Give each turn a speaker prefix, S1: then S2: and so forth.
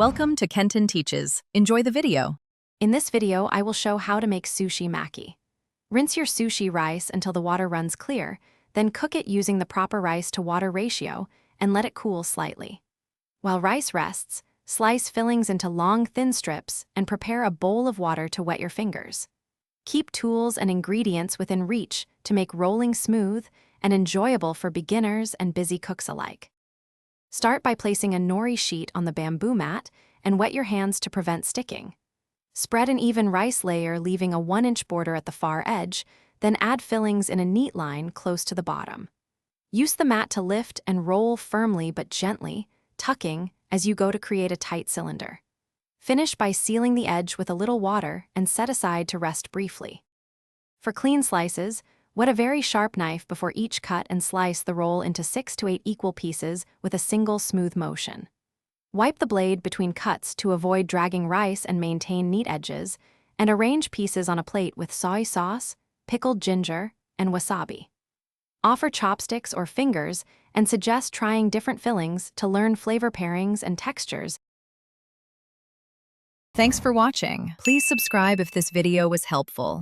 S1: Welcome to Kenton Teaches. Enjoy the video.
S2: In this video, I will show how to make sushi maki. Rinse your sushi rice until the water runs clear, then cook it using the proper rice to water ratio and let it cool slightly. While rice rests, slice fillings into long, thin strips and prepare a bowl of water to wet your fingers. Keep tools and ingredients within reach to make rolling smooth and enjoyable for beginners and busy cooks alike. Start by placing a nori sheet on the bamboo mat and wet your hands to prevent sticking. Spread an even rice layer, leaving a 1-inch border at the far edge, then add fillings in a neat line close to the bottom. Use the mat to lift and roll firmly but gently, tucking as you go to create a tight cylinder. Finish by sealing the edge with a little water and set aside to rest briefly. For clean slices, wet a very sharp knife before each cut and slice the roll into 6 to 8 equal pieces with a single smooth motion. Wipe the blade between cuts to avoid dragging rice and maintain neat edges, and arrange pieces on a plate with soy sauce, pickled ginger, and wasabi. Offer chopsticks or fingers and suggest trying different fillings to learn flavor pairings and textures.
S1: Thanks for watching. Please subscribe if this video was helpful.